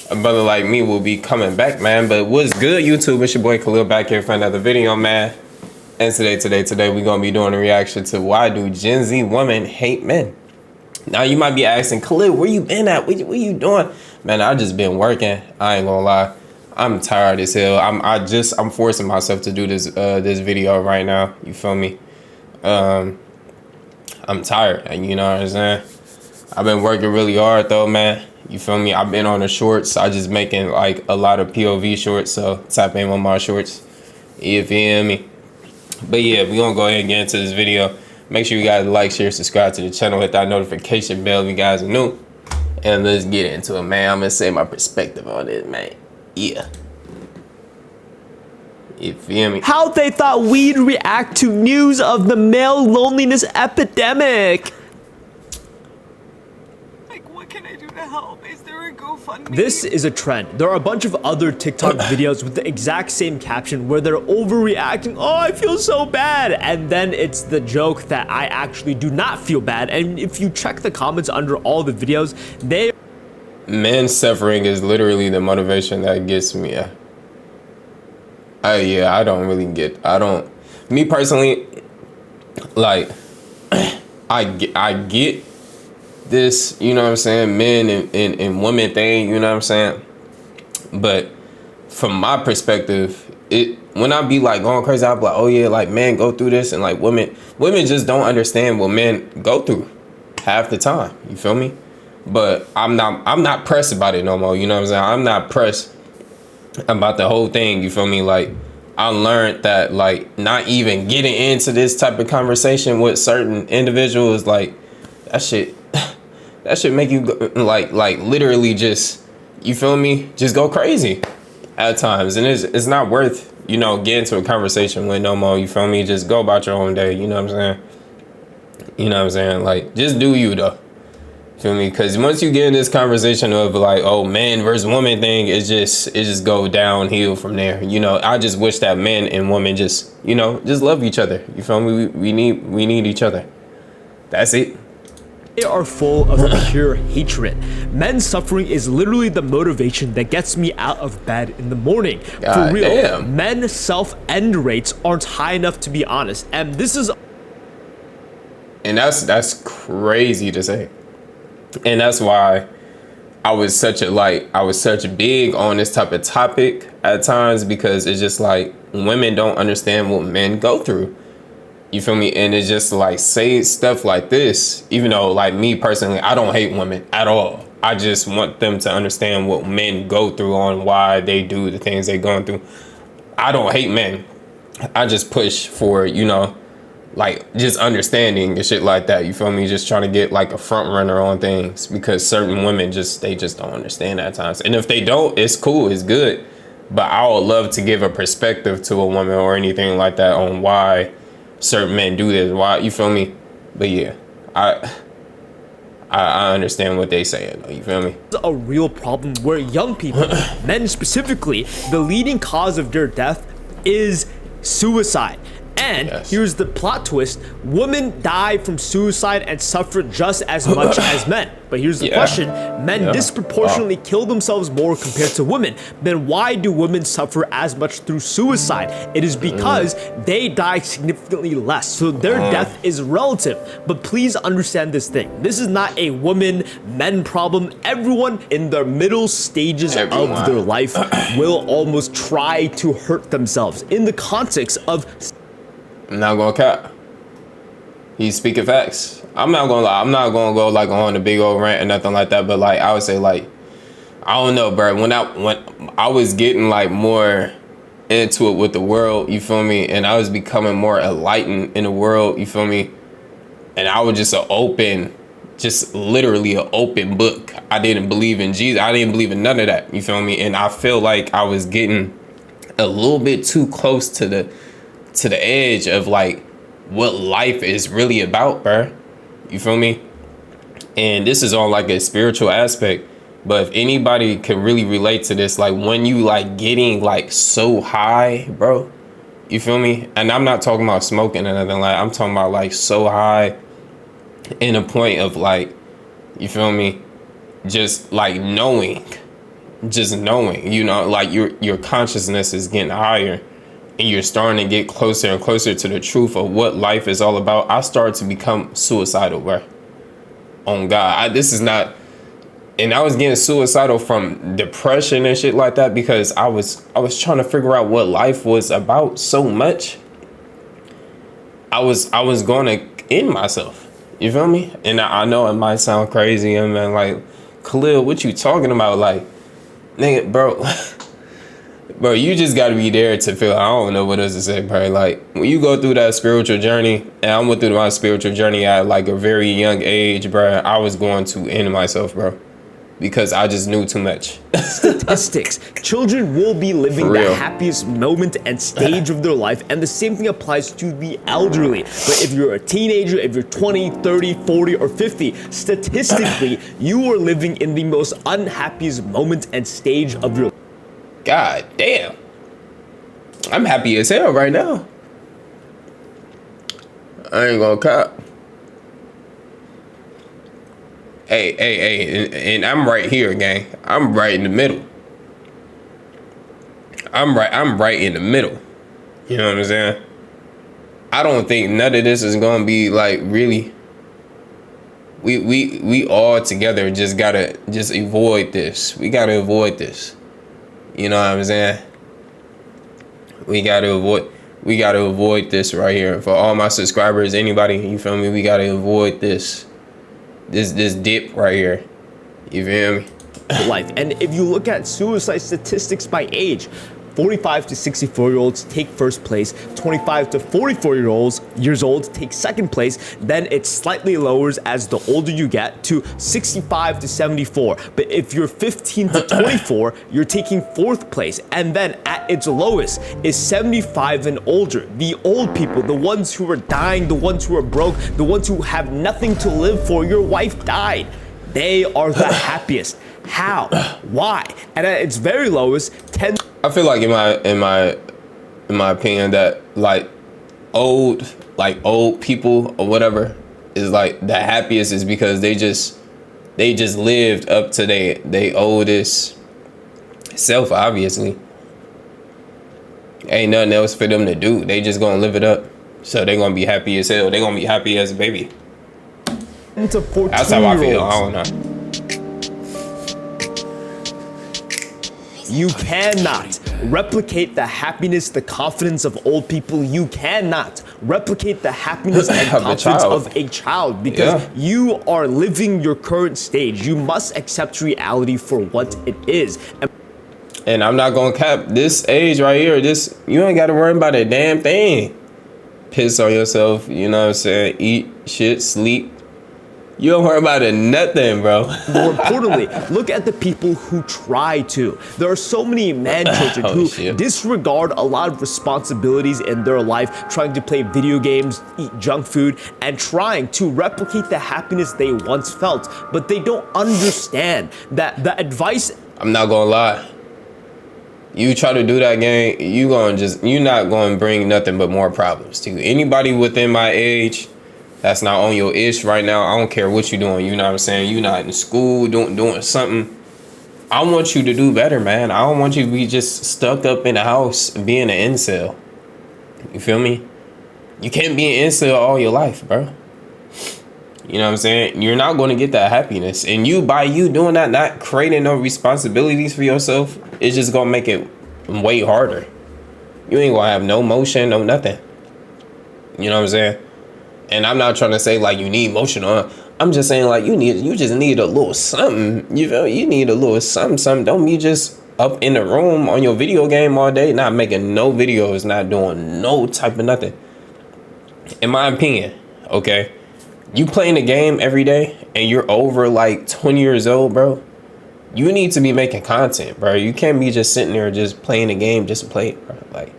a brother like me will be coming back, man. But what's good, YouTube? It's your boy Khalil back here for another video, man. And today we gonna be doing a reaction to why do Gen Z women hate men. Now you might be asking, Khalil, where you been at? What you doing? Man, I just been working. I ain't gonna lie. I'm tired as hell. I'm forcing myself to do this video right now. You feel me? I'm tired, and you know what I'm saying? I've been working really hard though, man. You feel me? I've been on the shorts. I just making like a lot of POV shorts, so tap in on my shorts. You feel me? But yeah, we gonna go ahead and get into this video. Make sure you guys like, share, subscribe to the channel, hit that notification bell if you guys are new. And let's get into it, man. I'm gonna say my perspective on it, man. Yeah. You feel me? How they thought we'd react to news of the male loneliness epidemic. What can I do to help? Is there a GoFundMe? This is a trend. There are a bunch of other TikTok videos with the exact same caption where they're overreacting. Oh, I feel so bad. And then it's the joke that I actually do not feel bad. And if you check the comments under all the videos, Men suffering is literally the motivation that gets me. I don't really get. Me personally, like, I get this, you know what I'm saying, men and women thing, you know what I'm saying? But from my perspective, when I be like going crazy, I'll be like, oh yeah, like men go through this, and like women just don't understand what men go through half the time. You feel me? But I'm not pressed about it no more, you know what I'm saying? I'm not pressed about the whole thing, you feel me? Like, I learned that, like, not even getting into this type of conversation with certain individuals, like, that shit make you like literally just, you feel me, just go crazy at times. And it's not worth, you know, getting into a conversation with no more, you feel me? Just go about your own day, you know what I'm saying? You know what I'm saying? Like, just do you though. Feel me? Because once you get in this conversation of like, oh, man versus woman thing, it just go downhill from there. You know, I just wish that men and women just, you know, just love each other. You feel me? We need each other. That's it. They are full of pure hatred. Men's suffering is literally the motivation that gets me out of bed in the morning. God For real, damn. men's self-end rates aren't high enough to be honest. And this is... And that's crazy to say. And that's why I was such big on this type of topic at times, because it's just like women don't understand what men go through. You feel me? And it's just like, say stuff like this, even though like me personally, I don't hate women at all. I just want them to understand what men go through on why they do the things they're going through. I don't hate men. I just push for, you know, like just understanding and shit like that. You feel me? Just trying to get like a front runner on things, because certain women they just don't understand at times. And if they don't, it's cool, it's good. But I would love to give a perspective to a woman or anything like that on why certain men do this. Why, you feel me? But yeah, I understand what they saying. You feel me? It's a real problem where young people, men specifically, the leading cause of their death is suicide. And yes. Here's the plot twist: women die from suicide and suffer just as much as men. But here's the question: men disproportionately kill themselves more compared to women. Then why do women suffer as much through suicide? It is because they die significantly less, so their death is relative. But please understand this thing: this is not a women-men problem. Everyone in the middle stages of their life will almost try to hurt themselves in the context of... I'm not gonna cap. He's speaking facts. I'm not gonna lie. I'm not gonna go like on a big old rant or nothing like that. But like, I would say, like, I don't know, bro. When I was getting like more into it with the world, you feel me, and I was becoming more enlightened in the world, you feel me, and I was just literally an open book. I didn't believe in Jesus. I didn't believe in none of that. You feel me? And I feel like I was getting a little bit too close to the edge of like what life is really about, bro. You feel me? And this is on like a spiritual aspect, but if anybody can really relate to this, like when you like getting like so high, bro, you feel me? And I'm not talking about smoking or nothing, like I'm talking about like so high in a point of like, you feel me, just like knowing just knowing, you know, like your consciousness is getting higher and you're starting to get closer and closer to the truth of what life is all about, I started to become suicidal, bro. On God, this is not, and I was getting suicidal from depression and shit like that because I was trying to figure out what life was about so much. I was going to end myself. You feel me? And I know it might sound crazy, and man, like, Khalil, what you talking about? Like, nigga, bro, you just gotta be there to feel. I don't know what else to say, bro. Like, when you go through that spiritual journey, and I went through my spiritual journey at like a very young age, bro, I was going to end myself, bro. Because I just knew too much. Statistics. Children will be living the happiest moment and stage of their life, and the same thing applies to the elderly. But if you're a teenager, if you're 20, 30, 40, or 50, statistically, you are living in the most unhappiest moment and stage of your life. God damn. I'm happy as hell right now. I ain't gonna cop. Hey, and I'm right here, gang. I'm right in the middle. I'm right in the middle. You know what I'm saying? I don't think none of this is gonna be like really. We all together just gotta avoid this. We gotta avoid this. You know what I'm saying? We gotta avoid this right here. For all my subscribers, anybody, you feel me? We gotta avoid this dip right here. You feel me? Life. And if you look at suicide statistics by age, 45 to 64-year-olds take first place, 25 to 44-years old take second place, then it slightly lowers as the older you get to 65 to 74. But if you're 15 to 24, you're taking fourth place, and then at its lowest is 75 and older. The old people, the ones who are dying, the ones who are broke, the ones who have nothing to live for. Your wife died. They are the happiest. How? Why? And at its very lowest, 10. I feel like in my opinion that like old people or whatever is like the happiest is because they just lived up to they oldest self. Obviously, ain't nothing else for them to do. They just gonna live it up. So they gonna be happy as hell. They gonna be happy as a baby. To 14 That's how I feel. I don't know. You cannot replicate the happiness, the confidence of old people. You cannot replicate the happiness and confidence of a child because you are living your current stage. You must accept reality for what it is. And I'm not gonna cap this age right here. You ain't gotta worry about a damn thing. Piss on yourself, you know what I'm saying? Eat, shit, sleep. You don't worry about it, nothing, bro. More importantly, look at the people who try to. There are so many children who disregard a lot of responsibilities in their life, trying to play video games, eat junk food, and trying to replicate the happiness they once felt. But they don't understand that the advice... I'm not gonna lie. You try to do that, gang, you're not gonna bring nothing but more problems to you. Anybody within my age that's not on your ish right now, I don't care what you're doing, you know what I'm saying? You're not in school doing something. I want you to do better, man. I don't want you to be just stuck up in the house being an incel. You feel me? You can't be an incel all your life, bro. You know what I'm saying? You're not going to get that happiness. And by you doing that, not creating no responsibilities for yourself, it's just going to make it way harder. You ain't going to have no motion, no nothing. You know what I'm saying? And I'm not trying to say like you need motion on. I'm just saying like you just need a little something. You feel? You need a little something. Don't be just up in the room on your video game all day, not making no videos, not doing no type of nothing. In my opinion, okay, you playing the game every day and you're over like 20 years old, bro. You need to be making content, bro. You can't be just sitting there just playing the game just to play it, bro. Like.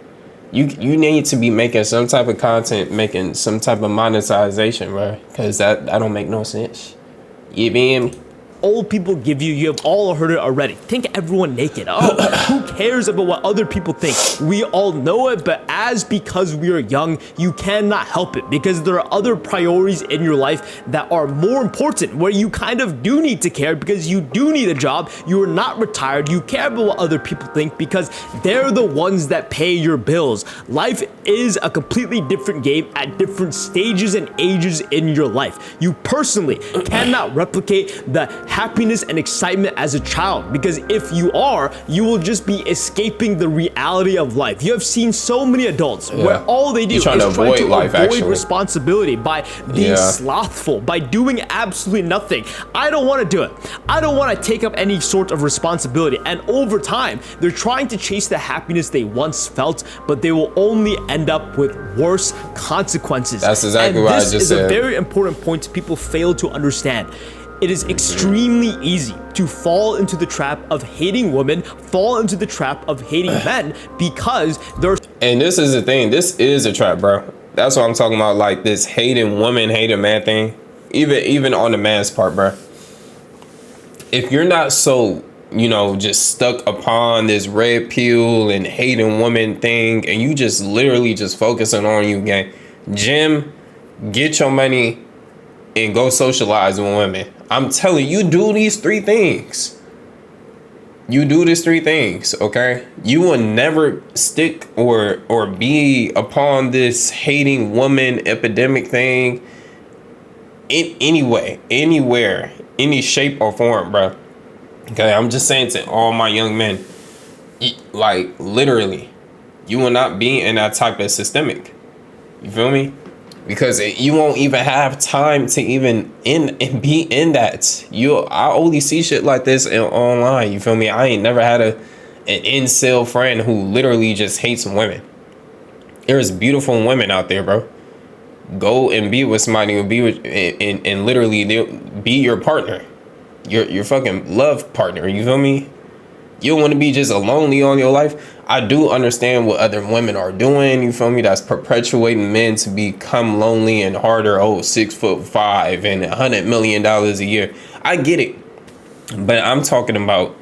You need to be making some type of content, making some type of monetization, bro. Because that don't make no sense. You feel me? old people give you, you have all heard it already. Think everyone naked. Oh, who cares about what other people think? We all know it, but because we are young, you cannot help it because there are other priorities in your life that are more important, where you kind of do need to care because you do need a job. You are not retired. You care about what other people think because they're the ones that pay your bills. Life is a completely different game at different stages and ages in your life. You personally cannot replicate the happiness and excitement as a child because if you are, you will just be escaping the reality of life. You have seen so many adults where all they do is try to avoid responsibility by being slothful, by doing absolutely nothing. I don't want to do it. I don't want to take up any sort of responsibility. And over time, they're trying to chase the happiness they once felt, but they will only end up with worse consequences. That's exactly what I just said. This is a very important point people fail to understand. It is extremely easy to fall into the trap of hating women, fall into the trap of hating men because there's. And this is the thing. This is a trap, bro. That's what I'm talking about. Like this hating woman, hating man thing. Even on the man's part, bro. If you're not so, just stuck upon this red pill and hating woman thing, and you just literally just focusing on you, gang, gym, get your money, and go socialize with women. I'm telling you, do these 3 things. You do these 3 things, okay? You will never stick or be upon this hating woman epidemic thing in any way, anywhere, any shape or form, bro. Okay, I'm just saying to all my young men, like literally, you will not be in that type of systemic. You feel me? Because you won't even have time to even be in that. I only see shit like this online. You feel me? I ain't never had an incel friend who literally just hates women. There's beautiful women out there, bro. Go and be with somebody and be with and literally they'll be your partner, your fucking love partner. You feel me? You don't want to be just lonely all your life. I do understand what other women are doing. You feel me? That's perpetuating men to become lonely and harder. 6'5" and $100 million a year. I get it, but I'm talking about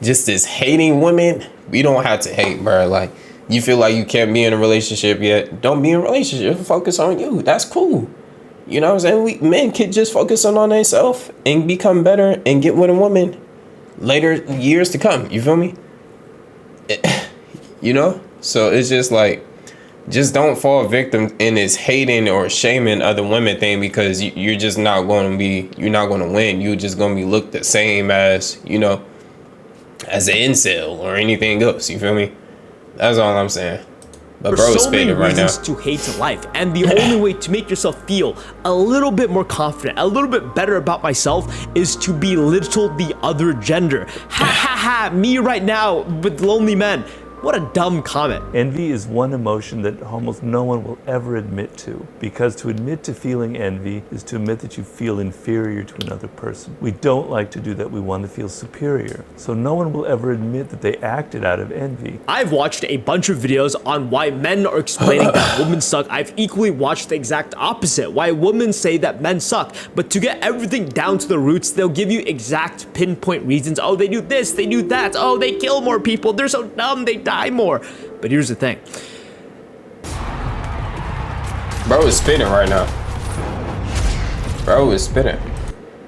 just this hating women. We don't have to hate, bro. Like you feel like you can't be in a relationship yet. Don't be in a relationship. Focus on you. That's cool. You know what I'm saying? Men can just focus on themselves and become better and get with a woman later years to come. You feel me? So it's just like, just don't fall victim in this hating or shaming other women thing because you're just not going to win. You're just going to be looked the same as as an incel or anything else. You feel me? That's all I'm saying. But bro is spitting right now. There's so many reasons to hate life, and the only way to make yourself feel a little bit more confident, a little bit better about myself, is to belittle the other gender. Ha ha ha! Me right now with lonely men. What a dumb comment. Envy is one emotion that almost no one will ever admit to, because to admit to feeling envy is to admit that you feel inferior to another person. We don't like to do that. We want to feel superior. So no one will ever admit that they acted out of envy. I've watched a bunch of videos on why men are explaining that women suck. I've equally watched the exact opposite, why women say that men suck. But to get everything down to the roots, they'll give you exact pinpoint reasons. Oh, they do this, they do that. Oh, they kill more people. They're so dumb, they die more. But here's the thing. Bro is spitting right now. Bro is spitting.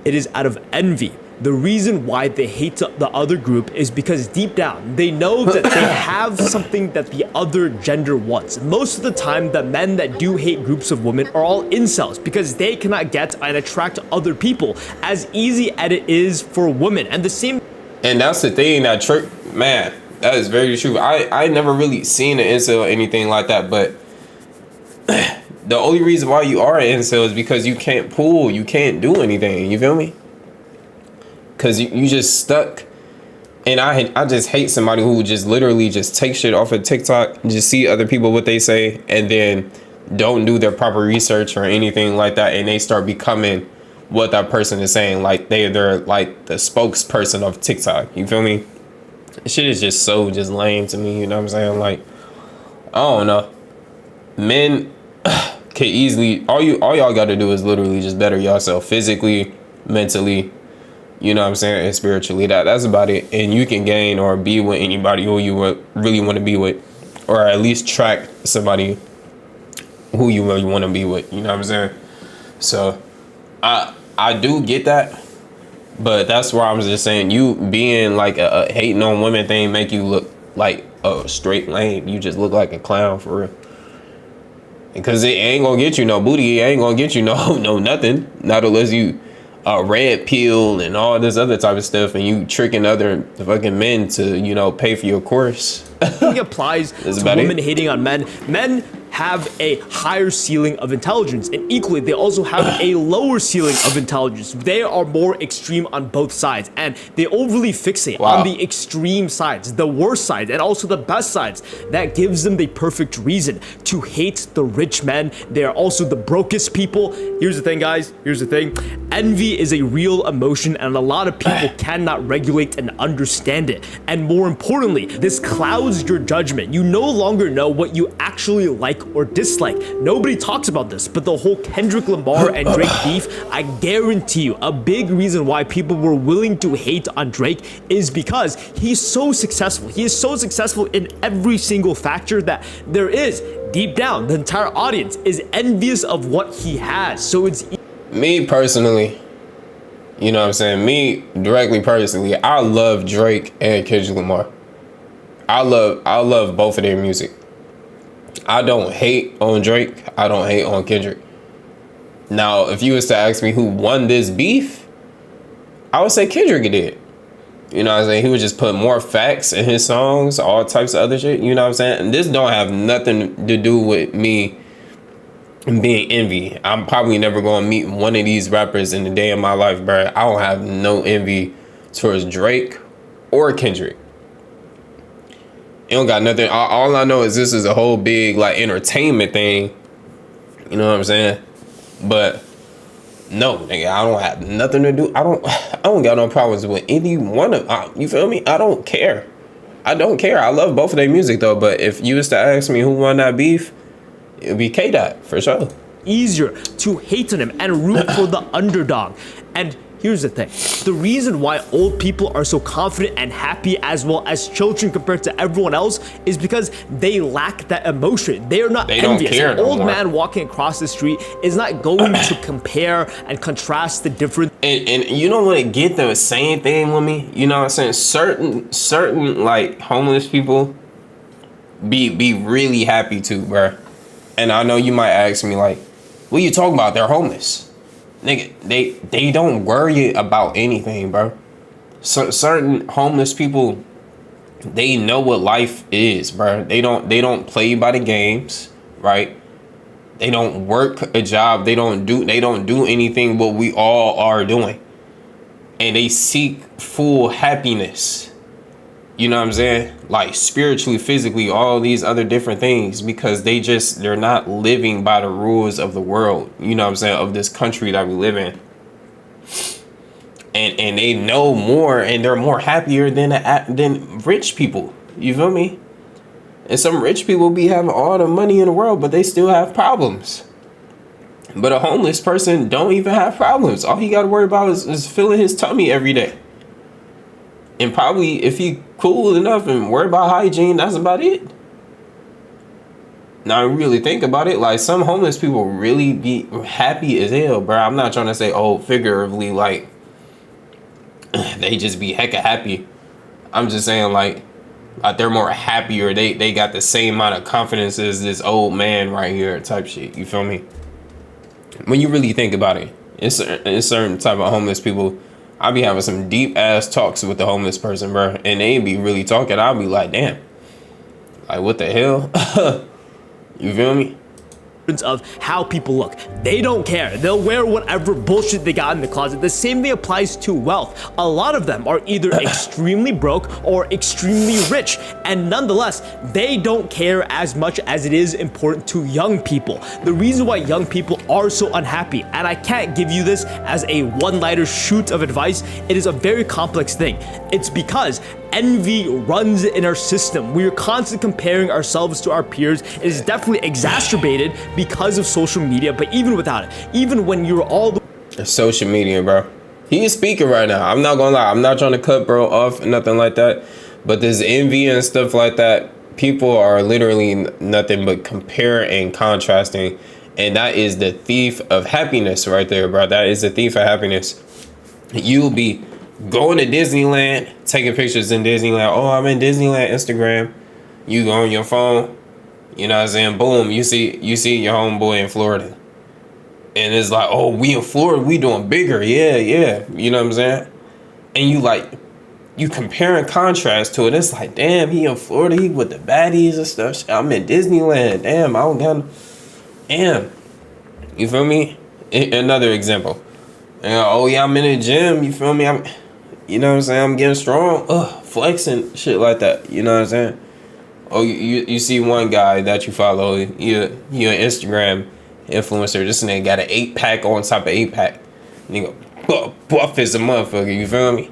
It is out of envy. The reason why they hate the other group is because deep down, they know that they have something that the other gender wants. Most of the time, the men that do hate groups of women are all incels because they cannot get and attract other people as easy as it is for women. And the same. And that's the thing that man. That is very true. I never really seen an incel or anything like that, but the only reason why you are an incel is because you can't pull, you can't do anything. You feel me? Because you just stuck. And I just hate somebody who just literally just take shit off of TikTok and just see other people what they say and then don't do their proper research or anything like that, and they start becoming what that person is saying. Like they're like the spokesperson of TikTok. You feel me? Shit is just so lame to me, you know what I'm saying? Like, I don't know. Men can easily, all y'all gotta do is literally just better yourself physically, mentally, You know what I'm saying? And spiritually, that's about it. And you can gain or be with anybody who you really want to be with, or at least track somebody who you really want to be with. You know what I'm saying? So I do get that, but that's why I'm just saying, you being like a hating on women thing make you look like a straight lame. You just look like a clown for real. Because it ain't gonna get you no booty. It ain't gonna get you no nothing. Not unless you red pill and all this other type of stuff, and you tricking other fucking men to, you know, pay for your course. It applies to women hating on men. Men have a higher ceiling of intelligence, and equally they also have a lower ceiling of intelligence. They are more extreme on both sides, and they overly fixate on the extreme sides, the worst sides, and also the best sides. That gives them the perfect reason to hate the rich men. They are also the brokest people. Here's the thing, guys, here's the thing. Envy is a real emotion, and a lot of people cannot regulate and understand it. And more importantly, this clouds your judgment. You no longer know what you actually like or dislike. Nobody talks about this, but the whole Kendrick Lamar and Drake beef, I guarantee you, a big reason why people were willing to hate on Drake is because he's so successful. He is so successful in every single factor that there is. Deep down, the entire audience is envious of what he has. So it's me personally, you know what I'm saying? Me directly personally, I love Drake and Kendrick Lamar. I love both of their music. I don't hate on Drake. I don't hate on Kendrick. Now, if you was to ask me who won this beef, I would say Kendrick did. You know what I'm saying? He would just put more facts in his songs, all types of other shit. You know what I'm saying? And this don't have nothing to do with me being envy. I'm probably never going to meet one of these rappers in a day of my life, bro. I don't have no envy towards Drake or Kendrick. It don't got nothing. All I know is this is a whole big like entertainment thing. You know what I'm saying? But no, nigga, I don't have nothing to do. I don't got no problems with any one of. You feel me? I don't care. I don't care. I love both of their music though. But if you was to ask me who won that beef, it'd be K-Dot for sure. Easier to hate on him and root for the underdog. And here's the thing. The reason why old people are so confident and happy as well as children compared to everyone else is because they lack that emotion. They are not envious. Don't care An old man walking across the street is not going to compare and contrast the different. And you don't want to get the same thing with me. You know what I'm saying? Certain like homeless people be really happy too, bro. And I know you might ask me like, what you talking about? They're homeless. Nigga, they don't worry about anything, bro. So certain homeless people, they know what life is, bro. They don't play by the games, right? They don't work a job. They don't do anything what we all are doing. And they seek full happiness. You know what I'm saying? Like spiritually, physically, all these other different things, because they're not living by the rules of the world, you know what I'm saying, of this country that we live in. And they know more, and they're more happier than rich people. You feel me? And some rich people be having all the money in the world, but they still have problems. But a homeless person don't even have problems. All he got to worry about is filling his tummy every day. And probably if he cool enough and worry about hygiene, that's about it. Now, really think about it. Like, some homeless people really be happy as hell, bro. I'm not trying to say, figuratively, like, they just be hecka happy. I'm just saying, like they're more happier. They got the same amount of confidence as this old man right here type shit. You feel me? When you really think about it, it's certain type of homeless people. I be having some deep ass talks with the homeless person, bro, and they be really talking. I'll be like, damn, like what the hell? You feel me? Of how people look. They don't care. They'll wear whatever bullshit they got in the closet. The same thing applies to wealth. A lot of them are either extremely broke or extremely rich, and nonetheless, they don't care as much as it is important to young people. The reason why young people are so unhappy, and I can't give you this as a one-liner shoot of advice, it is a very complex thing. It's because envy runs in our system. We are constantly comparing ourselves to our peers. It is definitely exacerbated because of social media, but even without it, even when you're all the social media, bro. He's speaking right now. I'm not gonna lie. I'm not trying to cut bro off, nothing like that. But this envy and stuff like that, people are literally nothing but comparing and contrasting. And that is the thief of happiness right there, bro. That is the thief of happiness. You'll be going to Disneyland, taking pictures in Disneyland. Oh, I'm in Disneyland, Instagram. You go on your phone, you know what I'm saying? Boom, you see your homeboy in Florida. And it's like, oh, we in Florida, we doing bigger. Yeah. You know what I'm saying? And you compare and contrast to it. It's like, damn, he in Florida, he with the baddies and stuff. I'm in Disneyland. Damn, I don't got. Damn. You feel me? Another example. Oh yeah, I'm in the gym. You feel me? You know what I'm saying? I'm getting strong. Flexing, shit like that. You know what I'm saying? Oh, you see one guy that you follow. You an Instagram influencer. This nigga got an 8-pack on top of 8-pack. Nigga buff as a motherfucker. You feel me?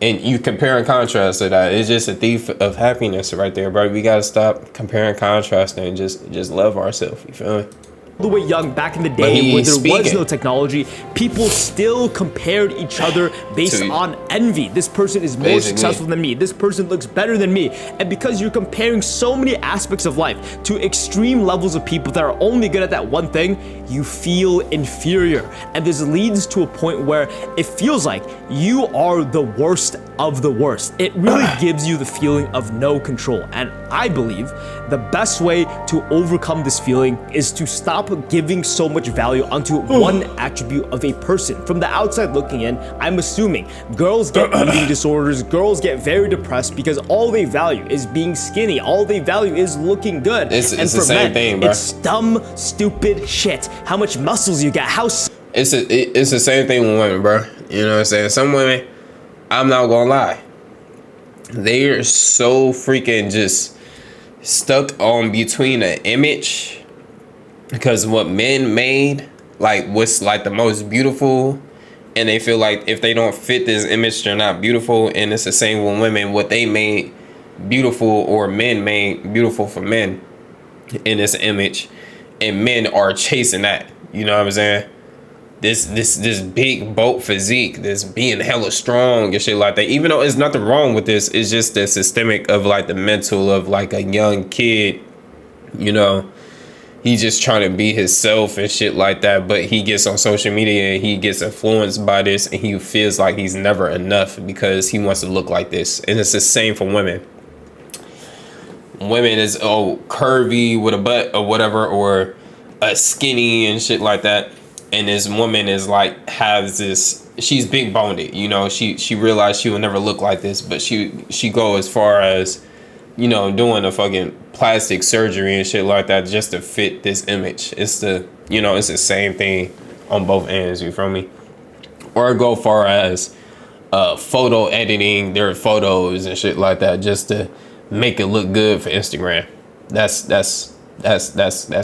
And you compare and contrast to that. It's just a thief of happiness right there, bro. We gotta stop comparing and contrasting and just love ourselves. You feel me? The way young back in the day when there was no technology, people still compared each other based on envy. This person is more successful than me. This person looks better than me. And because you're comparing so many aspects of life to extreme levels of people that are only good at that one thing, you feel inferior. And this leads to a point where it feels like you are the worst of the worst. It really gives you the feeling of no control. And I believe the best way to overcome this feeling is to stop giving so much value onto one attribute of a person. From the outside looking in, I'm assuming girls get eating disorders, girls get very depressed because all they value is being skinny. All they value is looking good. It's and the for same men, thing, bro. it's dumb, stupid shit. How much muscles you got, it's the same thing with women, bro. You know what I'm saying? Some women, I'm not gonna lie, they are so freaking just stuck on between an image, because what men made, like what's like the most beautiful, and they feel like if they don't fit this image, they're not beautiful. And it's the same with women. What they made beautiful, or men made beautiful for men in this image, and men are chasing that. You know what I'm saying? This big boat physique, this being hella strong and shit like that. Even though there's nothing wrong with this, it's just the systemic of like the mental of like a young kid, you know, he's just trying to be himself and shit like that. But he gets on social media and he gets influenced by this, and he feels like he's never enough because he wants to look like this. And it's the same for women. Women is curvy with a butt or whatever, or skinny and shit like that. And this woman is like, has this, she's big boned, you know, she realized she would never look like this, but she go as far as, you know, doing a fucking plastic surgery and shit like that just to fit this image. It's the same thing on both ends, you feel me? Or go far as photo editing their photos and shit like that just to make it look good for Instagram. That's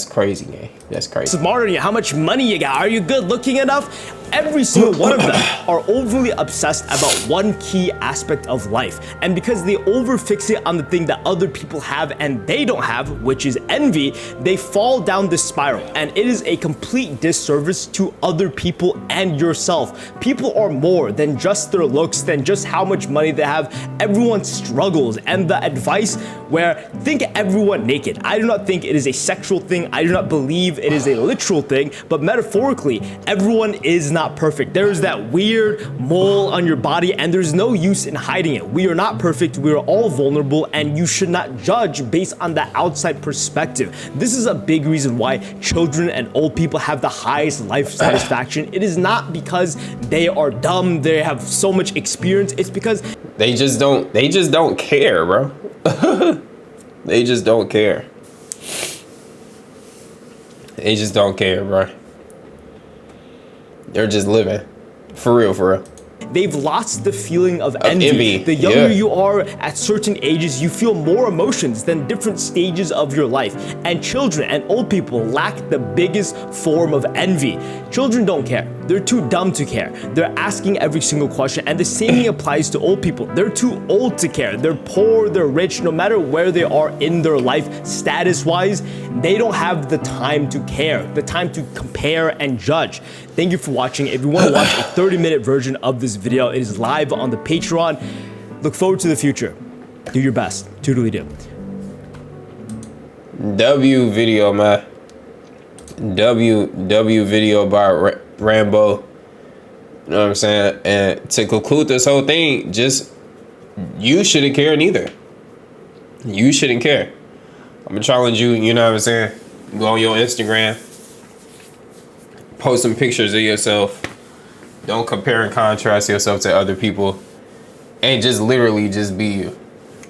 crazy, man. That's crazy. Smarter than you, how much money you got, are you good looking enough? Every single one of them are overly obsessed about one key aspect of life. And because they overfixate on the thing that other people have and they don't have, which is envy, they fall down this spiral. And it is a complete disservice to other people and yourself. People are more than just their looks, than just how much money they have. Everyone struggles. And the advice where think everyone naked. I do not think it is a sexual thing. I do not believe it is a literal thing, but metaphorically, everyone is not perfect. There is that weird mole on your body, and there's no use in hiding it. We are not perfect. We are all vulnerable, and you should not judge based on the outside perspective. This is a big reason why children and old people have the highest life satisfaction. It is not because they are dumb, they have so much experience. It's because they just don't care, bro. They just don't care. They just don't care, bro. They're just living. For real, for real. they've lost the feeling of envy. The younger you are at certain ages, you feel more emotions than different stages of your life. And children and old people lack the biggest form of envy. Children don't care. They're too dumb to care. They're asking every single question, and the same thing applies to old people. They're too old to care. They're poor, they're rich, no matter where they are in their life status-wise, they don't have the time to care, the time to compare and judge. Thank you for watching. If you want to watch a 30-minute version of this video, it is live on the Patreon. Look forward to the future. Do your best. Totally do. W video, man. W video by Rambo. You know what I'm saying? And to conclude this whole thing, just you shouldn't care neither. You shouldn't care. I'm gonna challenge you, you know what I'm saying? Go on your Instagram, post some pictures of yourself. Don't compare and contrast yourself to other people. And just literally just be you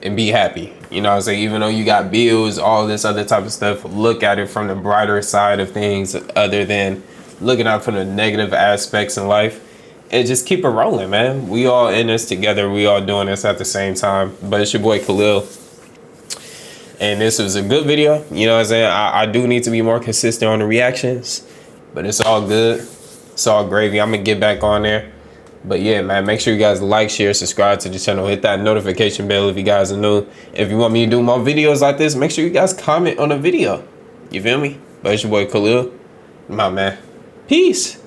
and be happy. You know what I'm saying? Even though you got bills, all this other type of stuff, look at it from the brighter side of things other than looking out for the negative aspects in life. And just keep it rolling, man. We all in this together. We all doing this at the same time. But it's your boy Khalil. And this was a good video. You know what I'm saying? I do need to be more consistent on the reactions. But it's all good. It's all gravy. I'm going to get back on there. But yeah, man, make sure you guys like, share, subscribe to the channel. Hit that notification bell if you guys are new. If you want me to do more videos like this, make sure you guys comment on the video. You feel me? But it's your boy Khalil. My man. Peace.